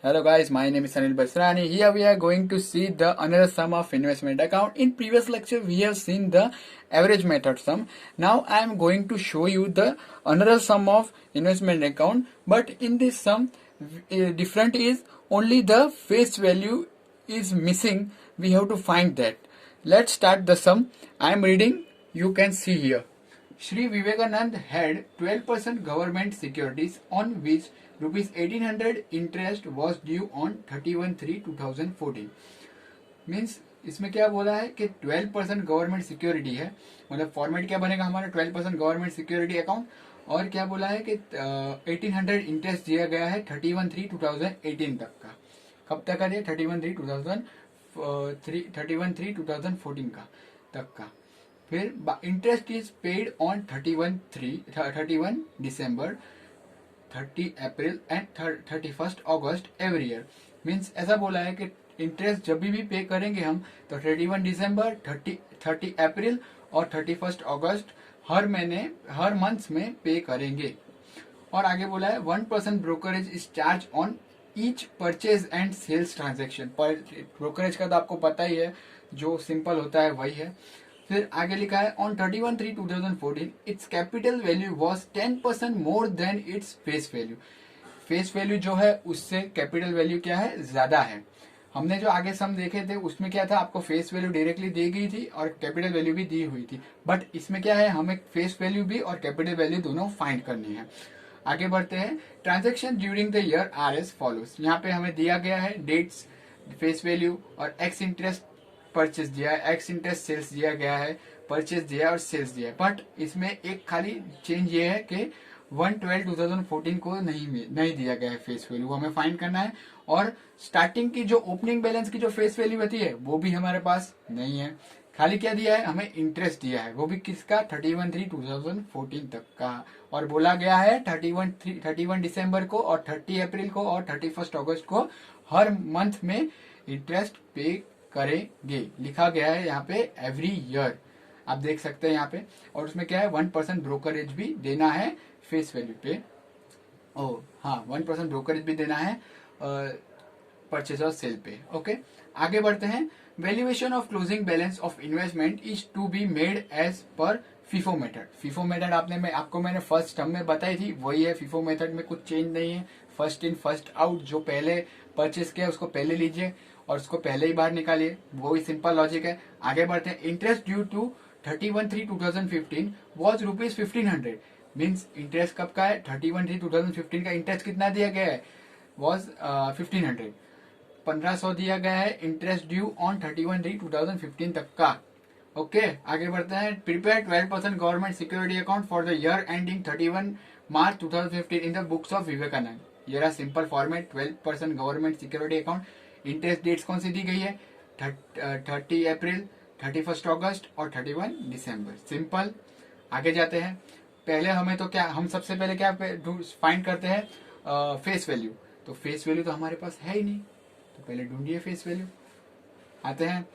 Hello guys, my name is Anil Basrani. Here we are going to see the another sum of investment account. In previous lecture we have seen the average method sum. Now I am going to show you the another sum of investment account. But in this sum, different is only the face value is missing. We have to find that. Let's start the sum. I am reading. You can see here. Shri Vivekanand had 12% government securities on which rupees 1800 interest was due on 31/3/2014. Means इसमें क्या बोला है कि 12% government security है, मतलब format क्या बनेगा हमारा 12% गवर्नमेंट सिक्योरिटी अकाउंट, और क्या बोला है कि 1800 इंटरेस्ट दिया गया है 31/3/2018 तक का. कब तक का दिया? 31/3/2014 का तक का. फिर interest is paid on 31 December, 30 April and 31 August every year. Means ऐसा बोला है कि इंटरेस्ट जब भी पे करेंगे हम तो 31 दिसंबर, 30 अप्रैल और 31 अगस्त हर महीने हर मंथ में पे करेंगे. और आगे बोला है 1% brokerage is charge on each purchase and sales transaction. Brokerage का तो आपको पता ही है, जो सिंपल होता है वही है. फिर आगे लिखा है on 31/3/2014 it's capital value was 10% more than its face value. Face value जो है उससे कैपिटल वैल्यू क्या है, ज्यादा है. हमने जो आगे सम देखे थे उसमें क्या था, आपको फेस वैल्यू डायरेक्टली दी गई थी और कैपिटल वैल्यू भी दी हुई थी. बट इसमें क्या है, हमें फेस वैल्यू भी और कैपिटल वैल्यू दोनों फाइंड करनी है. आगे बढ़ते हैं. Transaction during the year are as follows. यहाँ पे हमें दिया गया है डेट्स, फेस वैल्यू और एक्स इंटरेस्ट परचेज दिया है, एक्स इंटरेस्ट सेल्स दिया गया है, परचेज दिया है और सेल्स दिया है. बट इसमें एक खाली चेंज ये है कि 1/12/2014 को नहीं दिया गया है फेस वैल्यू, हमें फाइंड करना है. और स्टार्टिंग की जो ओपनिंग बैलेंस की जो फेस वैल्यू होती है वो भी हमारे पास नहीं है. खाली क्या दिया है, हमें इंटरेस्ट दिया है, वो भी किसका 31/3/2014 तक का. और बोला गया है 31 दिसंबर को और 30 अप्रैल को और 31 अगस्त को हर मंथ में इंटरेस्ट पे करेंगे. लिखा गया है यहाँ पे एवरी ईयर, आप देख सकते हैं यहाँ पे. और उसमें क्या है 1% ब्रोकरेज भी देना है फेस वैल्यू पे. ओ हाँ, 1% ब्रोकरेज भी देना है परचेज और सेल पे. ओके, आगे बढ़ते हैं. Valuation of closing balance of investment is to be made as per FIFO method. FIFO method आपको मैंने फर्स्ट टर्म में बताई थी, वही है. फीफो मेथड में कुछ चेंज नहीं है. फर्स्ट इन फर्स्ट आउट, जो पहले परचेज किया उसको पहले लीजिए और उसको पहले ही बाहर निकालिए, वो ही सिंपल लॉजिक है. आगे बढ़ते हैं. Interest due to 31/3/2015 was rupees 1500. Means interest कब का है, 31/3/2015 का इंटरेस्ट कितना दिया गया है, वॉज 1500, 1500 दिया गया है इंटरेस्ट ड्यू ऑन 31/3/2015 तक का. ओके, आगे बढ़ते हैं. Prepare 12% government security account for the year ending 31 March 2015 in the books of Vivekananda. ये रहा simple format, 12% government security account. Interest dates कौन सी दी गई है, 30 अप्रैल, 31 अगस्त और 31 दिसंबर. सिंपल. आगे जाते हैं. पहले हमें तो क्या, हम सबसे पहले क्या फाइंड करते हैं, फेस वैल्यू. तो फेस वैल्यू तो हमारे पास है ही नहीं, तो पहले ढूंढिए फेस वैल्यू. आते हैं.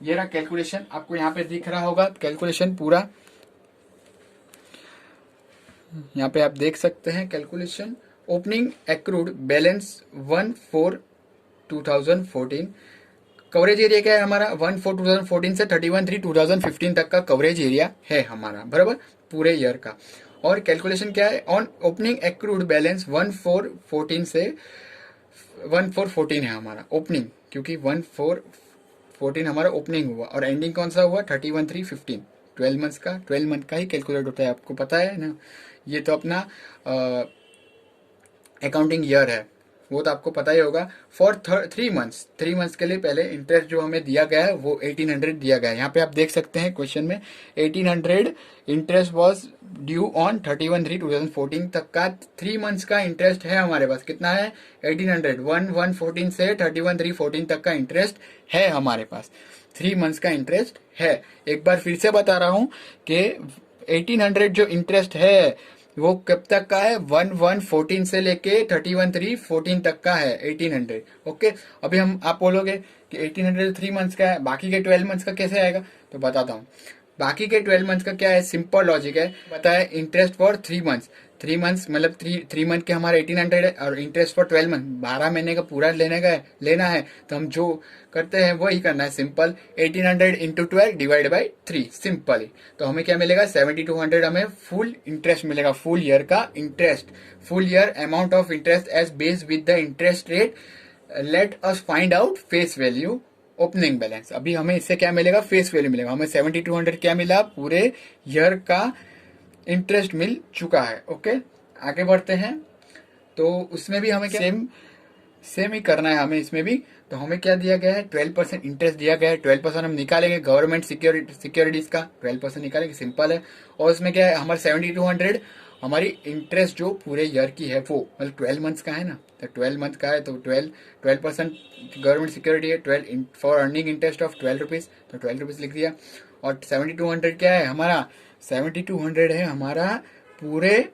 ये रहा कैलकुलेशन, आपको यहाँ पे दिख रहा होगा कैलकुलेशन पूरा. यहाँ पे आप देख सकते हैं calculation. Opening accrued balance 1/4/2014. Coverage area क्या है हमारा, 1/4/2014 से 31/3/2015 तक का कवरेज एरिया है हमारा, बराबर, पूरे ईयर का. और कैलकुलेशन क्या है, ऑन ओपनिंग एक्रूड बैलेंस 1/4/14 से 1/4/14 है हमारा ओपनिंग, क्योंकि 1/4/14 हमारा ओपनिंग हुआ और एंडिंग कौन सा हुआ 31/3/15. 12 मंथ का ही कैलकुलेट होता है, आपको पता है ना. ये तो अपना अकाउंटिंग ईयर है, वो तो आपको पता ही होगा. फॉर 3 मंथ्स के लिए पहले इंटरेस्ट जो हमें दिया गया है वो 1800 दिया गया है. यहाँ पे आप देख सकते हैं क्वेश्चन में 1800 इंटरेस्ट वॉज ड्यू ऑन 31/3/2014 तक का. 3 मंथ्स का इंटरेस्ट है हमारे पास. कितना है, 1800. 1/1/14 से 31/3/14 तक का इंटरेस्ट है हमारे पास. 3 मंथ्स का इंटरेस्ट है. एक बार फिर से बता रहा हूँ कि 1800 जो इंटरेस्ट है वो कब तक का है, 1/1/14 से लेके 31/3/14 तक का है 1800. ओके, अभी आप बोलोगे कि 1800 3 मंथ्स का है, बाकी के 12 मंथ्स का कैसे आएगा, तो बताता हूँ. बाकी के 12 मंथ्स का क्या है, सिंपल लॉजिक है. बताया इंटरेस्ट फॉर 3 मंथ्स. 3 मंथ्स मतलब 3 मंथ के हमारे 1800 है और इंटरेस्ट फॉर 12 मंथ 12 महीने का पूरा लेना है तो हम जो करते हैं वही करना है simple 1800 into 12 divide by 3 simple. तो हमें क्या मिलेगा 7200 हमें फुल इंटरेस्ट मिलेगा, फुल ईयर का इंटरेस्ट, full year amount of interest as base with the interest rate. Let us find out face value opening balance. अभी हमें इससे क्या मिलेगा फेस वैल्यू मिलेगा, हमें 7200 क्या मिला पूरे ईयर का इंटरेस्ट मिल चुका है। ओके आगे बढ़ते हैं। तो उसमें भी हमें क्या सेम ही करना है हमें इसमें भी। तो हमें क्या दिया गया है 12% इंटरेस्ट दिया गया है, 12% हम निकालेंगे गवर्नमेंट सिक्योरिटीज का 12% निकालेंगे सिंपल है। और उसमें क्या है हमारे 7200 हमारी इंटरेस्ट जो पूरे ईयर की है वो मतलब 12 मंथ्स का है ना, तो 12 मंथ का है तो 12% गवर्नमेंट सिक्योरिटी है, 12 for earning interest of 12 rupees, तो 12 रुपीज लिख दिया। और 7200 क्या है हमारा 7200 है हमारा पूरे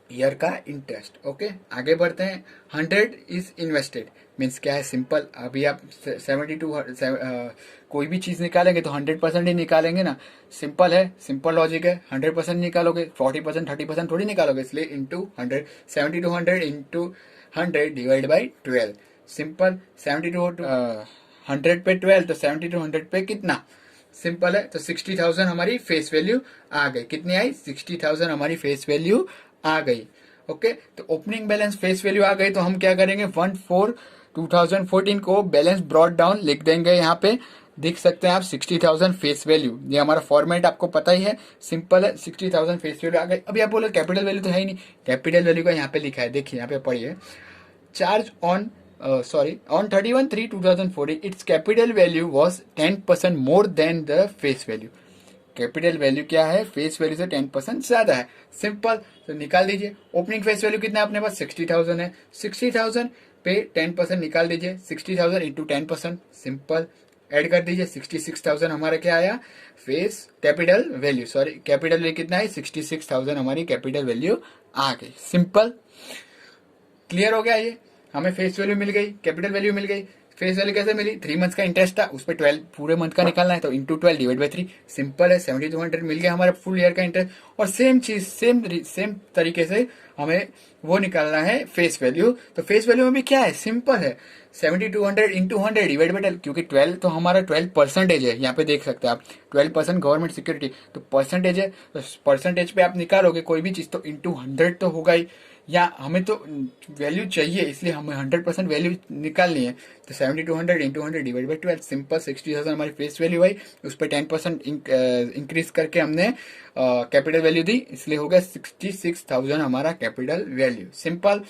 ईयर का इंटरेस्ट। ओके आगे बढ़ते हैं। 100 इज इन्वेस्टेड मीन्स क्या है सिंपल। अभी आप 72 कोई भी चीज निकालेंगे तो 100% ही निकालेंगे ना, सिंपल है, सिंपल लॉजिक है। 100% निकालोगे 40% 30% थोड़ी निकालोगे, इसलिए into 100 7200 into 100 divide by 12 simple. 100 पे 12 तो 7200 पे कितना सिंपल है, तो 60,000 हमारी फेस वैल्यू आ गई। कितनी आई 60,000 हमारी फेस वैल्यू आ गई। ओके तो ओपनिंग बैलेंस फेस वैल्यू आ गई तो हम क्या करेंगे 1/4/2014 को बैलेंस ब्रॉट डाउन लिख देंगे। यहाँ पे देख सकते हैं आप 60,000 फेस वैल्यू, ये हमारा फॉर्मेट आपको पता ही है, सिंपल है। 60,000 फेस वैल्यू आ गई। अभी आप बोलो कैपिटल वैल्यू तो है ही नहीं, कैपिटल वैल्यू का यहाँ पे लिखा है, देखिए यहाँ पे पढ़िए। Charge on on 31/3/2014 its capital value was 10% more than the face value। Capital value क्या है फेस वैल्यू से 10% ज्यादा है, सिंपल। तो निकाल दीजिए ओपनिंग फेस वैल्यू कितना है अपने पास 60,000 है, 60,000 पे 10% निकाल दीजिए, 60,000 इंटू 10% सिंपल। ऐड कर दीजिए 66,000 हमारा क्या आया face capital value, sorry capital value कितना है 66,000 हमारी कैपिटल वैल्यू आ गई। सिंपल क्लियर हो गया ये, हमें फेस वैल्यू मिल गई, कैपिटल वैल्यू मिल गई। फेस वैल्यू कैसे मिली 3 मंथ का इंटरेस्ट था उस पर 12 पूरे मंथ का निकालना है तो इंटू 12 डिवाइड बाई 3 सिंपल है। 7200 मिल गया हमारा फुल ईयर का इंटरेस्ट। और सेम चीज सेम तरीके से हमें वो निकालना है फेस वैल्यू। तो फेस वैल्यू में भी क्या है सिंपल है 7200 इंटू 100 डिवाइड बाई 12, क्योंकि 12 तो हमारा 12% है, यहाँ पे देख सकते हैं आप 12% गवर्नमेंट सिक्योरिटी तो परसेंटेज है, तो परसेंटेज पे आप निकालोगे कोई भी चीज तो इंटू 100 तो होगा ही, या हमें तो वैल्यू चाहिए इसलिए हमें 100% वैल्यू निकालनी है। तो 7200 इंटू 100 डिवाइड बाई 12 सिंपल 60,000 हमारी फेस वैल्यू आई, उस पर 10% इंक्रीज करके हमने कैपिटल वैल्यू दी, इसलिए हो गया 66,000 हमारा कैपिटल वैल्यू। सिंपल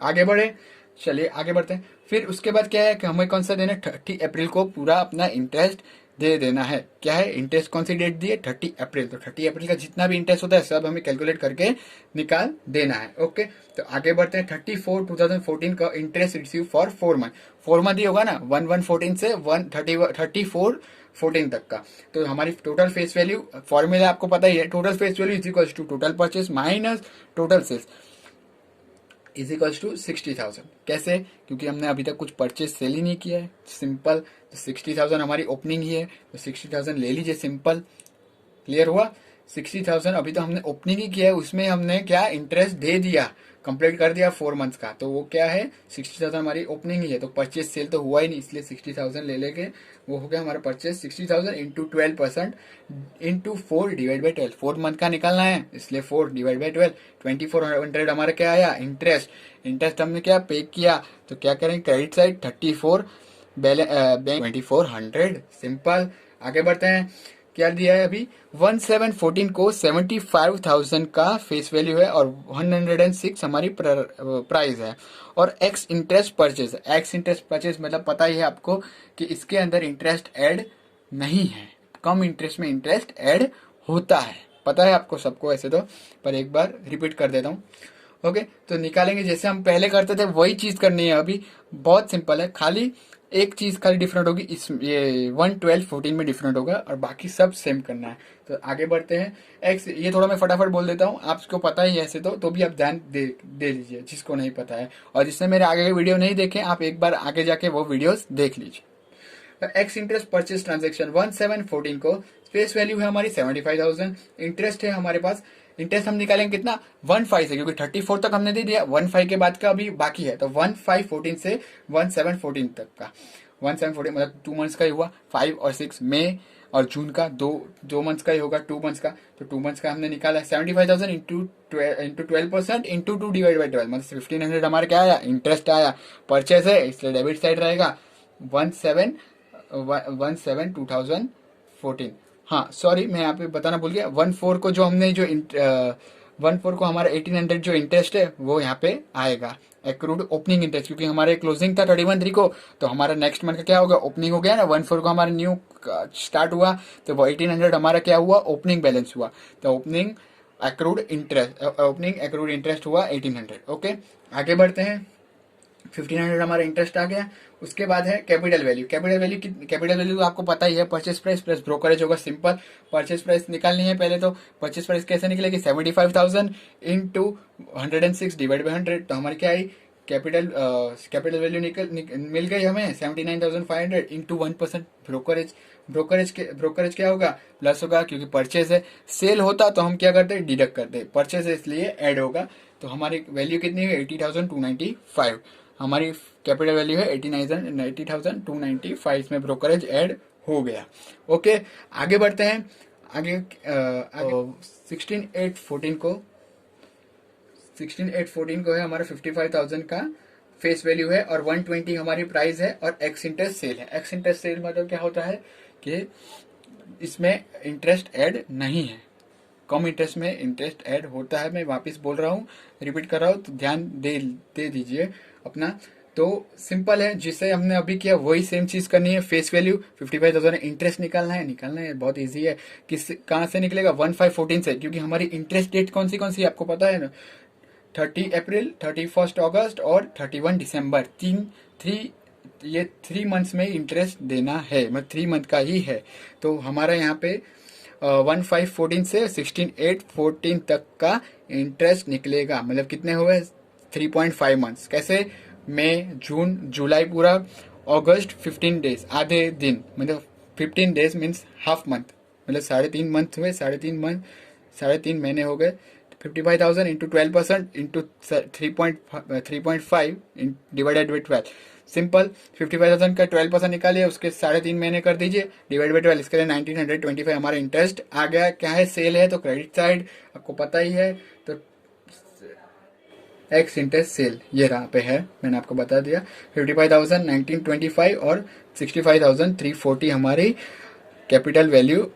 आगे बढ़े, चलिए आगे बढ़ते हैं। फिर उसके बाद क्या है कि हमें कौन सा देना है 30 अप्रैल को पूरा अपना इंटरेस्ट दे देना है। क्या है इंटरेस्ट कौन सी डेट दी है 30 अप्रैल, तो 30 अप्रैल का जितना भी इंटरेस्ट होता है सब हमें कैलकुलेट करके निकाल देना है। ओके तो आगे बढ़ते हैं। 34/2014 का इंटरेस्ट रिसीव फॉर 4 मंथ ही होगा ना 1/1/14 से 1/34/14 तक का। तो हमारी टोटल फेस वैल्यू फॉर्मूला आपको पता ही है, total face value is equal to total purchase minus total sales is equals to 60,000। कैसे, क्योंकि हमने अभी तक कुछ परचेज सेल ही नहीं किया है, सिंपल। तो 60,000 हमारी ओपनिंग ही है तो 60,000 ले लीजिए, सिंपल क्लियर हुआ। 60,000 अभी तो हमने ओपनिंग ही किया है, उसमें हमने क्या इंटरेस्ट दे दिया, कंप्लीट कर दिया 4 मंथ्स का, तो वो क्या है 60,000 हमारी ओपनिंग ही है, तो परचेज सेल तो हुआ ही नहीं, इसलिए 60,000 ले लेके वो हो गया हमारा purchase 60,000 into 12% into 4 divide by 12, 4 month का निकालना है इसलिए 4 डिवाइड बाई 12, 2400 हमारा क्या आया इंटरेस्ट हमने क्या पे किया, तो क्या करें क्रेडिट साइड 34 बैंक 2400 सिंपल। आगे बढ़ते हैं, क्या दिया है अभी 1714 को 75,000 का फेस वैल्यू है और 106 हमारी प्राइस है। और एक्स इंटरेस्ट परचेज मतलब पता ही है आपको कि इसके अंदर इंटरेस्ट ऐड नहीं है, कम इंटरेस्ट में इंटरेस्ट ऐड होता है, पता है आपको सबको ऐसे तो, पर एक बार रिपीट कर देता हूँ। ओके तो निकालेंगे जैसे हम पहले करते थे वही चीज करनी है अभी, बहुत सिंपल है, खाली एक चीज खाली डिफरेंट होगी, इस ये 1/12/14 में डिफरेंट होगा और बाकी सब सेम करना है। तो आगे बढ़ते हैं। एक्स ये थोड़ा मैं फटाफट बोल देता हूँ, आपको पता ही है ऐसे तो भी आप ध्यान दे लीजिए जिसको नहीं पता है, और जिसने मेरे आगे के वीडियो नहीं देखे आप एक बार आगे जाके वो वीडियोस देख लीजिए। एक्स इंटरेस्ट परचेज ट्रांजेक्शन 1714 को फेस वैल्यू है हमारी 75,000, इंटरेस्ट है हमारे पास, इंटरेस्ट हम निकालेंगे कितना 15 से, क्योंकि 34 तक हमने दे दिया, 15 के बाद का अभी बाकी है, तो 1514 से 1714 तक का, 1714 मतलब 2 मंथ्स का ही हुआ, 5 और 6 मई और जून का दो मंथ्स का ही होगा, 2 मंथ्स का, तो 2 मंथ्स का हमने निकाला 75,000 इंटू 12% इंटू 2 डिवाइड बाई 12 मतलब 1500 हमारे क्या आया, इंटरेस्ट आया, परचेस है इसलिए डेबिट साइड रहेगा 17 2014। हाँ सॉरी मैं यहाँ पे बताना भूल गया, 14 को जो हमने जो 14 को हमारा 1800 जो इंटरेस्ट है वो यहाँ पे आएगा एक्रूड ओपनिंग इंटरेस्ट, क्योंकि हमारे क्लोजिंग था 31 को, तो हमारा नेक्स्ट मंथ का क्या होगा, ओपनिंग हो गया ना, 14 को हमारा न्यू स्टार्ट हुआ, तो वो 1800 हमारा क्या हुआ, ओपनिंग बैलेंस हुआ, तो ओपनिंग एक्रूड इंटरेस्ट हुआ 1800। ओके आगे बढ़ते हैं, 1500 हमारा इंटरेस्ट आ गया, उसके बाद है कैपिटल वैल्यू। कैपिटल वैल्यू तो आपको पता ही है, परचेस प्राइस प्लस ब्रोकरेज होगा, सिंपल परचेस प्राइस निकालनी है पहले, तो परचेस प्राइस कैसे निकलेगी, 75,000 इंटू 106 डिवाइड बाई 100, तो हमारी क्या आई कैपिटल वैल्यू मिल गई हमें 79,500 इंटू 1% ब्रोकरेज क्या होगा, प्लस होगा, क्योंकि परचेज है, सेल होता तो हम क्या करते डिडक्ट करते, परचेज है इसलिए ऐड होगा, तो हमारी वैल्यू कितनी है 80,295, हमारी कैपिटल वैल्यू है 80,295 में ब्रोकरेज ऐड हो गया। ओके आगे बढ़ते हैं, आगे 16,814 को है हमारा 55,000 का फेस वैल्यू है, और 120 हमारी प्राइस है, और एक्स इंटरेस्ट सेल है। एक्स इंटरेस्ट सेल मतलब क्या होता है कि इसमें इंटरेस्ट ऐड नहीं है, कम इंटरेस्ट में इंटरेस्ट ऐड होता है, मैं वापस बोल रहा हूँ, रिपीट कर रहा हूँ, तो ध्यान दे दीजिए अपना। तो सिंपल है, जिससे हमने अभी किया वही सेम चीज करनी है, फेस वैल्यू 55,000 इंटरेस्ट निकालना है, बहुत इजी है। कहाँ से निकलेगा, 1514 से, क्योंकि हमारी इंटरेस्ट डेट कौन सी आपको पता है ना, 30 अप्रैल, 31 अगस्त और 31 दिसंबर, ये 3 मंथ्स में इंटरेस्ट देना है, मतलब 3 मंथ का ही है, तो हमारा यहाँ पे 1514 से 16,814 तक का इंटरेस्ट निकलेगा, मतलब कितने हुए 3.5 मंथ्स, कैसे, मई जून जुलाई पूरा, अगस्त 15 डेज आधे दिन, मतलब 15 डेज मीन्स हाफ मंथ, मतलब 3.5 मंथ हुए, 3.5 महीने हो गए, 55,000 into 12% into 3.5 divided by 12, simple 55,000 का 12% निकालिए, उसके 3.5 महीने कर दीजिए डिवाइड बाई 12, इसके लिए 1925 हमारा इंटरेस्ट आ गया। क्या है, सेल है, तो क्रेडिट साइड आपको पता ही है, तो एक्स इंटरेस्ट सेल ये रहा पे है, मैंने आपको बता दिया। 55,000 1925 और 65,340 हमारी कैपिटल वैल्यू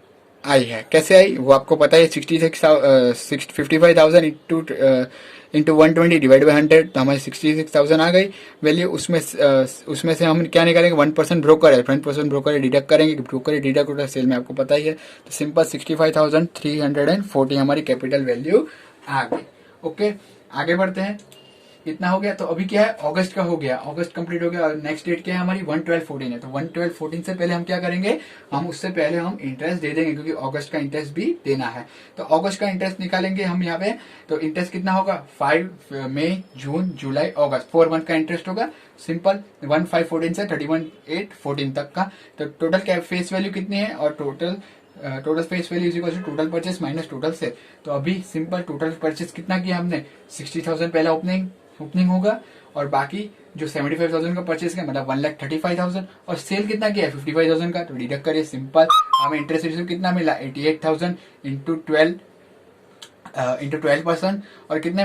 आई है। कैसे आई वो आपको पता है, 55,000 इंटू 120 डिवाइड बाई 100, तो हमारी 66,000 आ गई वैल्यू। उसमें से हम क्या निकालेंगे, 1% ब्रोकर है, 1% ब्रोकर डिडक्ट करेंगे, ब्रोकर डिडक्ट होता है सेल में, आपको पता ही है, तो सिंपल 65,340 हमारी कैपिटल वैल्यू आ गई। ओके आगे बढ़ते हैं, इतना हो गया, तो अभी क्या है, अगस्त का हो गया, अगस्त कंप्लीट हो गया, और नेक्स्ट डेट क्या है हमारी 1/12/14 है, तो 1/12/14 से पहले हम क्या करेंगे, उससे पहले हम इंटरेस्ट दे देंगे, क्योंकि अगस्त का इंटरेस्ट भी देना है, तो अगस्त का इंटरेस्ट निकालेंगे हम यहाँ पे, तो इंटरेस्ट कितना होगा, 5 मई जून जुलाई अगस्त, 4 मंथ का इंटरेस्ट होगा, सिंपल 1514 से 31/8/14 तक का, तो टोटल फेस वैल्यू कितनी है, और total face value is equal to total purchase minus total sale, तो अभी सिंपल टोटल परचेस कितना किया हमने, 60,000 पहला ओपनिंग होगा, और बाकी जो 75,000 का परचेस किया मतलब 1,35,000, और सेल कितना किया 55,000 का, तो डिडक्ट करिए, सिंपल हमें इंटरेस्ट रिसीव कितना मिला 88,000 इंटू 12%, और कितने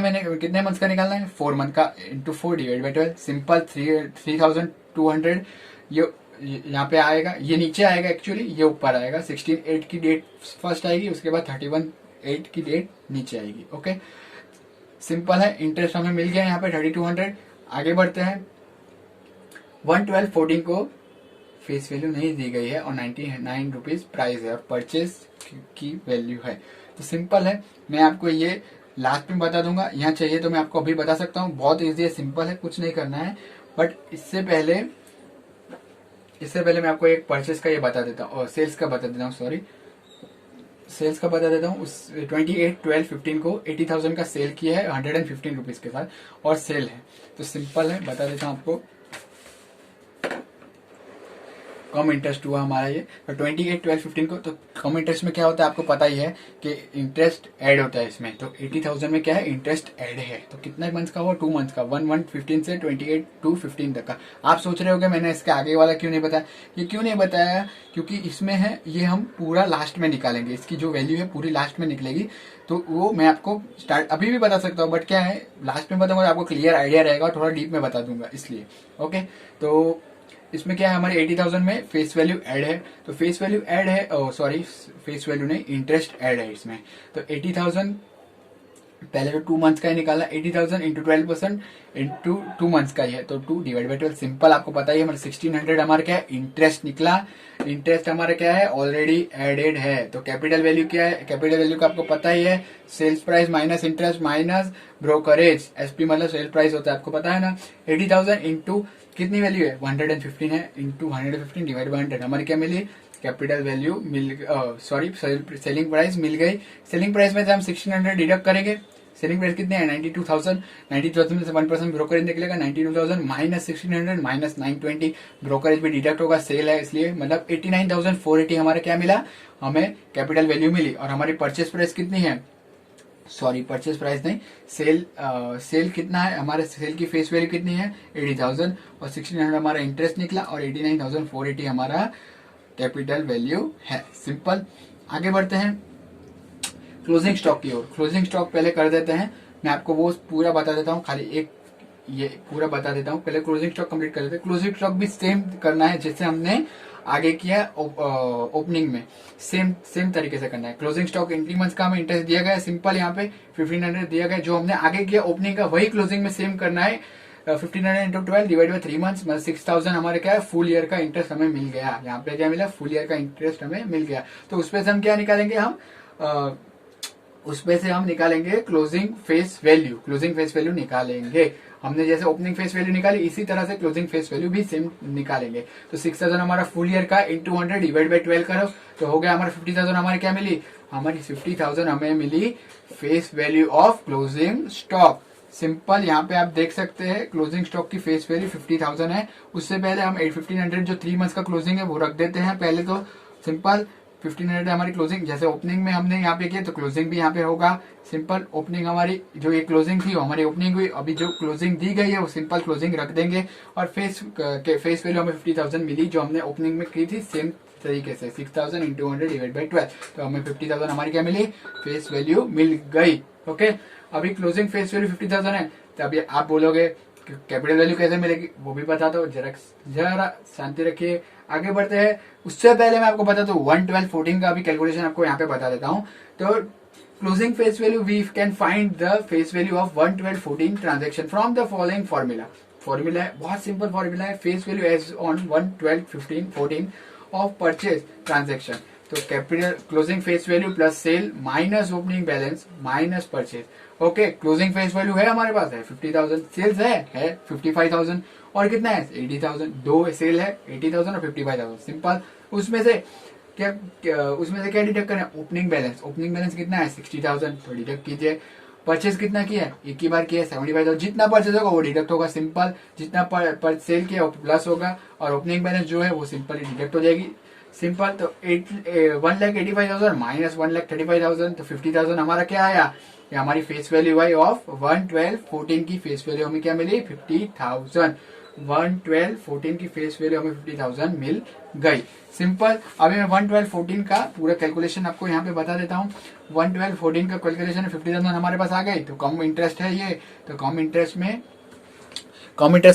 मंथ का निकालना है, 4 मंथ का, इंटू 4 डिवाइड बाई 12, सिंपल 3,200 ये यहाँ पे आएगा, ये नीचे आएगा एक्चुअली, ये ऊपर आएगा, 16/8 की डेट फर्स्ट आएगी, उसके बाद 31/8 की डेट नीचे आएगी। ओके सिंपल है, इंटरेस्ट हमें मिल गया यहाँ पे 3,200। आगे बढ़ते हैं, 1/12/14 को फेस वैल्यू नहीं दी गई है, और 99 रुपीज प्राइस है, और परचेज की वैल्यू है, तो सिंपल है, मैं आपको ये लास्ट में बता दूंगा, यहाँ चाहिए तो मैं आपको अभी बता सकता हूँ, बहुत ईजी है, सिंपल है, कुछ नहीं करना है, बट इससे पहले मैं आपको एक परचेज का ये बता देता हूँ, और सेल्स का बता देता हूँ, सॉरी सेल्स का बता देता हूँ। उस 28/12/15 को 80,000 का सेल किया है 115 रुपीज के साथ, और सेल है, तो सिंपल है, बता देता हूँ आपको, कम इंटरेस्ट हुआ हमारा ये। तो 28, 12, 15 को तो कम इंटरेस्ट में क्या होता है आपको पता ही है कि इंटरेस्ट ऐड होता है इसमें। तो 80,000 में क्या है, इंटरेस्ट ऐड है। तो कितना मंथ का हुआ, 2 मंथ का, 1/1/15 से 28 to 15 तक का। आप सोच रहे होगे मैंने इसके आगे वाला क्यों नहीं बताया। ये क्यों नहीं बताया, क्योंकि इसमें है ये हम पूरा लास्ट में निकालेंगे, इसकी जो वैल्यू है पूरी लास्ट में निकलेगी। तो वो मैं आपको स्टार्ट अभी भी बता सकता हूँ, बट क्या है लास्ट में बताऊंगा आपको क्लियर आइडिया रहेगा, थोड़ा डीप में बता दूंगा इसलिए। ओके, तो इसमें क्या है हमारे 80,000 में फेस वैल्यू ऐड है। तो फेस वैल्यू ऐड है, सॉरी फेस वैल्यू नहीं, इंटरेस्ट ऐड है इसमें। तो 80,000 पहले तो 2 मंथ्स का ही निकाला, 80,000 इंटू 12% इंटू 2 मंथ्स का ही है, तो 2 डिवाइड बाई 12। सिंपल, आपको पता ही है हमारे 1600 हमारा क्या है, इंटरेस्ट निकला। इंटरेस्ट हमारा क्या है, ऑलरेडी एडेड है। तो कैपिटल वैल्यू क्या है, कैपिटल वैल्यू का आपको पता ही है, sales price minus interest minus brokerage. SP मतलब सेल प्राइस होता है, आपको पता है ना। 80,000 इंटू कितनी वैल्यू है, 115 है, इंटू 115 डिवाइड बाई 100 हमारी क्या मिली, कैपिटल वैल्यू मिल, सॉरी सेलिंग प्राइस मिल गई। सेलिंग प्राइस में से हम 1600 डिडक्ट करेंगे। सेलिंग प्राइस कितने हैं, 92,000। 92,000 में से 1% ब्रोकरेज निकलेगा, 92,000 माइनस 1600 माइनस 920, ब्रोकरेज भी डिडक्ट होगा, सेल है इसलिए, मतलब 89,480 हमारा क्या मिला, हमें कैपिटल वैल्यू मिली। और हमारी परचेस प्राइस कितनी है, सॉरी परचेस प्राइस नहीं, सेल कितना है, हमारे सेल की फेस वैल्यू कितनी है 80,000, और 1600 हमारा इंटरेस्ट निकला, और 89,480 हमारा कैपिटल वैल्यू है। सिंपल, आगे बढ़ते हैं क्लोजिंग स्टॉक की ओर। क्लोजिंग स्टॉक पहले कर देते हैं, मैं आपको वो पूरा बता देता हूँ, खाली एक ये पूरा बता देता हूँ। पहले क्लोजिंग स्टॉक कंप्लीट कर देते हैं। क्लोजिंग स्टॉक भी सेम करना है जैसे हमने आगे किया ओपनिंग में, सेम तरीके से करना है। क्लोजिंग स्टॉक एंट्री मंथ का हमें इंटरेस्ट दिया गया है, सिंपल यहाँ पे 1500 दिया गया, जो हमने आगे किया ओपनिंग का वही क्लोजिंग में सेम करना है। 1500 इंटू 12 डिवाइड बाई 3 मंथ्स, मतलब 6,000 हमारे क्या है, फुल ईयर का इंटरेस्ट हमें मिल गया। यहाँ पे क्या मिला, फुल ईयर का इंटरेस्ट हमें मिल गया। तो उसपे से हम क्या निकालेंगे, हम उसमें से हम निकालेंगे closing face value. Closing face value निकालेंगे, हमने जैसे ओपनिंग फेस वैल्यू निकाली इसी तरह से क्लोजिंग फेस वैल्यू भी सेम निकालेंगे। तो 6,000 हमारा फुल ईयर का इंटू 100 डिवाइड बाई 12 करो, तो हो गया हमारा 50,000 हमारे क्या मिली, हमारी 50,000 हमें मिली face value of closing stock. Simple, यहाँ पे आप देख सकते हैं क्लोजिंग स्टॉक की फेस वैल्यू 50,000 है। उससे पहले हम 1500 जो 3 मंथ्स का क्लोजिंग है वो रख देते हैं पहले। तो सिंपल 1500 हमारी क्लोजिंग, जैसे ओपनिंग में हमने यहाँ पे किया तो क्लोजिंग भी यहाँ पे होगा। सिंपल, ओपनिंग हमारी जो ये क्लोजिंग थी वो हमारी ओपनिंग हुई, अभी जो क्लोजिंग दी गई है वो सिंपल क्लोजिंग रख देंगे। और फेस वैल्यू हमें 50,000 मिली जो हमने ओपनिंग में की थी, सेम तरीके से 6,000 इंटू 100 डिवाइड बाई 12, तो हमें 50,000 हमारी क्या मिली, फेस वैल्यू मिल गई। ओके, अभी क्लोजिंग फेस वैल्यू 50,000 है, तो अभी आप बोलोगे कैपिटल वैल्यू कैसे मिलेगी, वो भी बता दो, जरा शांति रखिए, आगे बढ़ते हैं। उससे पहले मैं आपको बता दूं 1/12/14 का भी कैलकुलेशन आपको यहाँ पे बता देता हूँ। तो closing face value, we can find the face value of 1/12/14 transaction from the following formula. Formula है, बहुत सिंपल फॉर्मूला है, face value as on 1/12/14 of purchase transaction. तो capital closing face value plus sale minus opening balance minus purchase. Okay, closing face value है हमारे पास, है 50,000, sales है 55,000, और कितना है 80,000, दो सेल है 80,000 और 55,000। सिंपल, उसमें से क्या डिडक्ट करें, ओपनिंग बैलेंस। ओपनिंग बैलेंस कितना है 60,000, तो डिडक्ट कीजिए। परचेज कितना किया है, एक ही बार किया 75,000, जितना परचेज होगा वो डिडक्ट होगा। सिंपल, जितना पर सेल किया वो प्लस होगा, और ओपनिंग बैलेंस जो है वो सिंपल डिडक्ट हो जाएगी। सिंपल, तो 1,85,000 माइनस 1,35,000, तो 50,000 हमारा क्या आया, ये हमारी फेस वैल्यू आई ऑफ 1/12/14 की फेस वैल्यू हमें क्या मिली 50,000। 1/12/14 की फेस वैल्यू हमें 50,000 मिल गई। सिंपल, अभी मैं 1/12/14 का पूरा कैलकुलेशन आपको यहाँ पे बता देता हूँ। 1/12/14 का कैलकुलेशन 50,000 हमारे पास आ गई, तो कम इंटरेस्ट है ये, तो कम इंटरेस्ट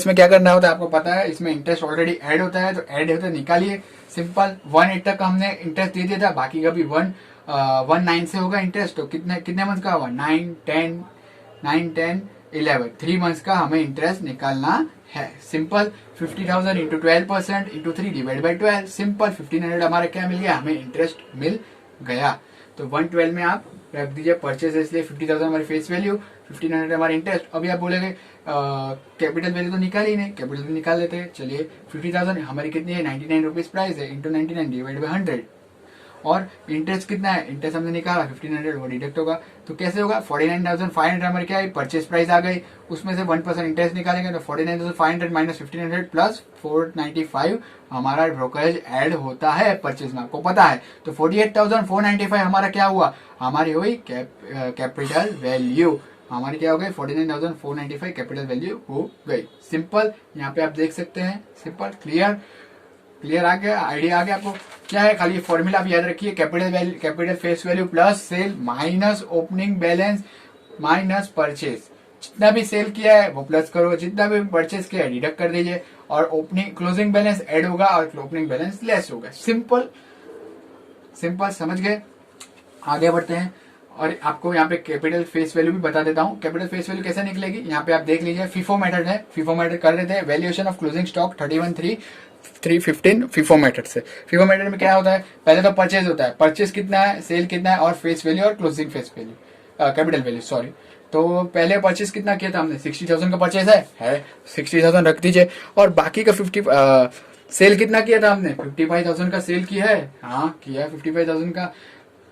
में क्या करना होता है आपको पता है, इसमें इंटरेस्ट ऑलरेडी ऐड होता है, तो ऐड होता है निकालिए। सिंपल, 1/8 तक हमने इंटरेस्ट दे दिया था, बाकी का भी 1/9 से होगा इंटरेस्ट। तो कितने मंथ का होगा, 9, 10, 11, 3 मंथ्स का हमें इंटरेस्ट निकालना है। Simple, 50,000 into 12% into 3 divide by 12। Simple, 1500 हमारा क्या मिल गया, हमें इंटरेस्ट मिल गया। तो 1/12 में आप रख दीजिए परचेज, इसलिए 50,000 हमारी फेस वैल्यू, 1500 हमारा इंटरेस्ट। अभी आप बोलेंगे कैपिटल वैल्यू तो निकाल ही नहीं, कैपिटल भी निकाल लेते हैं। चलिए 50,000 हमारी कितनी है 99 रुपीज प्राइस है, इंटू 99 डिवाइड बाई 100। और इंटरेस्ट कितना है, इंटरेस्ट हमने निकाला 1500, वो डिडक्ट होगा। तो कैसे होगा, 49,500 हमारी क्या है, परचेज प्राइस आ गई, उसमें से 1% इंटरेस्ट निकालेंगे तो 49,500 माइनस 1500 प्लस 495 हमारा ब्रोकरेज ऐड होता है परचेज में, आपको पता है। तो 48,495 हमारा क्या हुआ, हमारी हुई कैपिटल वैल्यू, हमारी क्या हो गई 49,495 कैपिटल वैल्यू हो गई। सिंपल, यहाँ पे आप देख सकते हैं, सिंपल, क्लियर आ गया, आइडिया आ गया आपको। क्या है, खाली फॉर्मूला आप याद रखिए, capital face value plus sale minus opening balance minus purchase, जितना भी सेल किया है वो प्लस करो, जितना भी परचेज किया है डिडक्ट कर दीजिए, और ओपनिंग क्लोजिंग बैलेंस ऐड होगा और ओपनिंग बैलेंस लेस होगा। सिंपल, समझ गए। आगे बढ़ते हैं, और आपको यहाँ पे कैपिटल फेस वैल्यू भी बता देता हूँ। कैपिटल फेस वैल्यू कैसे निकलेगी, यहाँ पे आप देख लीजिए, फीफो मेथड है, फीफो मेथड कर देते हैं, valuation of closing stock 31,315 FIFO method से। फीफो मेथड में क्या होता है, पहले तो परचेज होता है, परचेज कितना है, सेल कितना है, और फेस वैल्यू और closing face value, capital value sorry. तो पहले परचेज कितना किया था हमने, 60,000 का परचेज है 60,000 रख दीजिए, और बाकी का 50 सेल कितना किया था हमने, 55,000 का सेल किया है, हाँ किया है 55,000 का,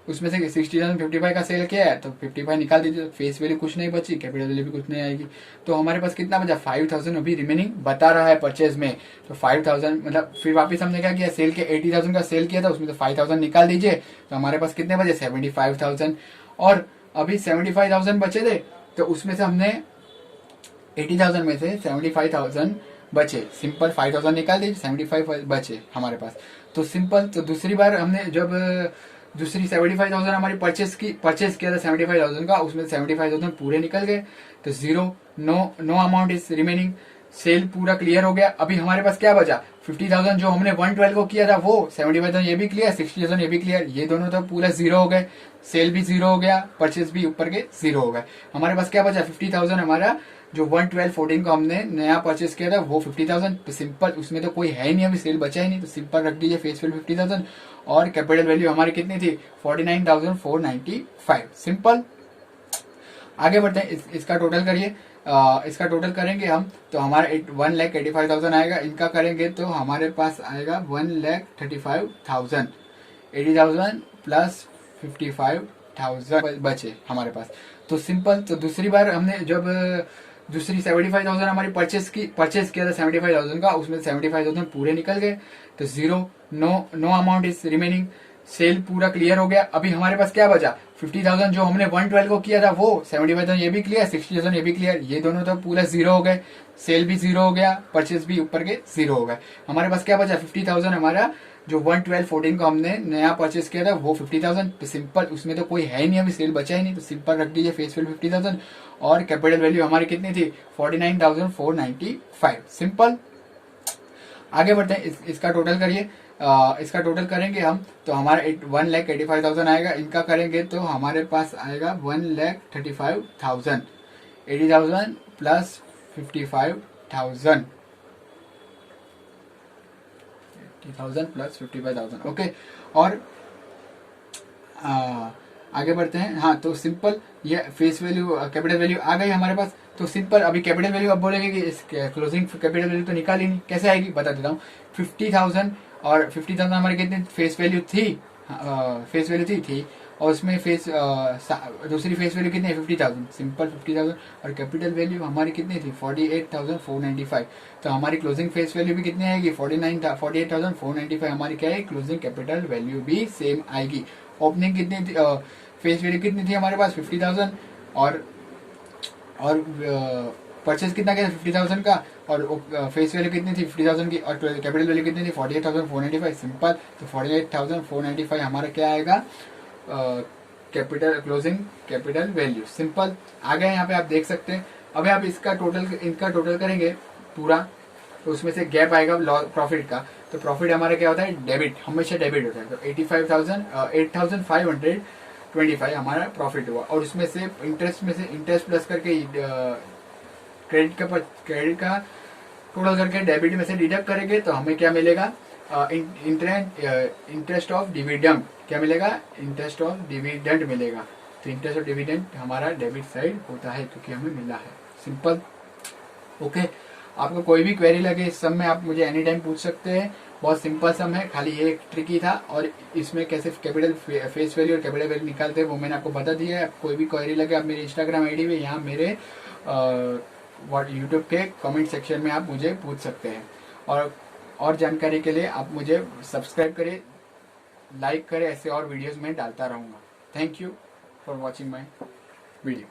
उसमें से 60,000 55 का सेल किया है तो 55 निकाल दीजिए, फेस वैल्यू कुछ नहीं बची, कैपिटल वैल्यू भी कुछ नहीं आएगी। तो हमारे पास कितना बचा, 5,000 अभी रिमेनिंग बता रहा है परचेज में। तो 5,000 मतलब फिर वापस हमने क्या किया, सेल के 80,000 का सेल किया था, उसमें से 5,000 निकाल दीजिए, तो हमारे पास कितने बचे 75,000। और अभी 75,000 बचे थे, तो उसमें से हमने 80,000 में से 75,000 बचे, सिंपल 5,000 निकाल दीजिए, 75 बचे हमारे पास। तो सिंपल, तो दूसरी बार हमने जब दूसरी 75,000 हमारी परचेज किया था 75,000 का, उसमें 75,000 पूरे निकल गए, तो no amount is remaining, sale पूरा क्लियर हो गया। अभी हमारे पास क्या बचा, 50,000 जो हमने 112 को किया था वो, 75,000 ये भी क्लियर, 60,000 ये भी क्लियर, ये दोनों तो पूरा जीरो हो गए, सेल भी जीरो हो गया, परचेज भी ऊपर के जीरो हो गए। हमारे पास क्या बचा, 50,000 हमारा जो 112.14 को हमने नया परचेज किया था वो 50,000। तो सिंपल, उसमें तो कोई है ही नहीं, अभी सेल बचा ही नहीं, तो सिंपल रख दीजिए फेस वैल्यू 50,000, और कैपिटल वैल्यू हमारी कितनी थी 49,495। सिंपल, आगे बढ़ते हैं, इसका टोटल करिए, इसका टोटल करेंगे हम तो हमारा 1,85,000 आएगा, इनका करेंगे तो हमारे पास आएगा 1,35,000, 80,000 प्लस 55,000 बचे हमारे पास। तो सिंपल, तो दूसरी बार हमने जब दूसरी 75,000 हमारी परचेज किया था 75,000 का, उसमें 75,000 पूरे निकल गए, तो no amount is remaining, sale पूरा क्लियर हो गया। अभी हमारे पास क्या बचा, 50,000 जो हमने 112 को किया था वो, 75,000 ये भी क्लियर, 60,000 ये भी क्लियर, ये दोनों तो पूरा जीरो हो गए, सेल भी जीरो हो गया, परचेज भी ऊपर के जीरो हो गए। हमारे पास क्या बचा, 50,000 हमारा जो 112.14 को हमने नया परचेज किया था वो 50,000। तो सिंपल, उसमें तो कोई है ही नहीं, अभी सेल बचा ही नहीं, तो सिंपल रख दीजिए फेस वैल्यू 50,000, और कैपिटल वैल्यू हमारी कितनी थी 49,495। सिंपल, आगे बढ़ते हैं, इसका टोटल करिए, इसका टोटल करेंगे हम तो हमारा 1,85,000 आएगा, इनका करेंगे तो हमारे पास आएगा 1,35,000, 80,000 प्लस 55,000, 80,000 प्लस 55,000, ओके। और आगे बढ़ते हैं, हाँ तो सिंपल, ये फेस वैल्यू कैपिटल वैल्यू आ गई हमारे पास। तो सिंपल, अभी कैपिटल वैल्यू अब बोलेंगे कि इस क्लोजिंग कैपिटल वैल्यू तो निकाली नहीं, कैसे आएगी बता देता हूँ। 50,000 और 50,000 हमारी कितनी फेस वैल्यू थी, और उसमें दूसरी फेस वैल्यू कितनी है 50,000, सिंपल 50,000, और कैपिटल वैल्यू हमारी कितनी थी 48,495। तो हमारी क्लोजिंग फेस वैल्यू भी कितनी आएगी 48,495, हमारी क्या है क्लोजिंग कैपिटल वैल्यू भी सेम आएगी। ओपनिंग कितनी थी, फेस वैल्यू कितनी थी हमारे पास 50,000, और परचेज कितना किया 50,000 का, और फेस वैल्यू कितनी थी 50,000 की, और कैपिटल वैल्यू कितनी थी 48,495। सिंपल, तो 48,495 हमारा क्या आएगा capital closing capital value. Simple, आ गया, यहाँ पे आप देख सकते हैं। अभी आप इनका टोटल करेंगे पूरा, तो उसमें से गैप आएगा प्रॉफिट का। तो प्रॉफिट हमारा क्या होता है, डेबिट, हमेशा डेबिट होता है। तो 8,525 हमारा प्रॉफिट हुआ, और उसमें से इंटरेस्ट प्लस करके क्रेडिट का टोटल करके डेबिट में से डिडक्ट करेंगे तो हमें क्या मिलेगा, इंटरेस्ट ऑफ डिविडेंड, क्या मिलेगा, इंटरेस्ट ऑफ डिविडेंड मिलेगा। तो इंटरेस्ट ऑफ डिविडेंड हमारा डेबिट साइड होता है क्योंकि हमें मिला है। Simple, okay. आपको कोई भी क्वेरी लगे इस सब में आप मुझे एनी टाइम पूछ सकते हैं, बहुत सिंपल सम है, खाली ये एक ट्रिकी था। और इसमें कैसे कैपिटल फेस वैल्यू और कैपिटल वैल्यू निकालते हैं वो मैंने आपको बता दिया है। कोई भी क्वेरी लगे आप मेरे इंस्टाग्राम आईडी में, यहाँ मेरे यूट्यूब के कमेंट सेक्शन में आप मुझे पूछ सकते हैं। और जानकारी के लिए आप मुझे सब्सक्राइब करें, लाइक करें, ऐसे और वीडियोस में डालता रहूँगा। Thank you for watching my video.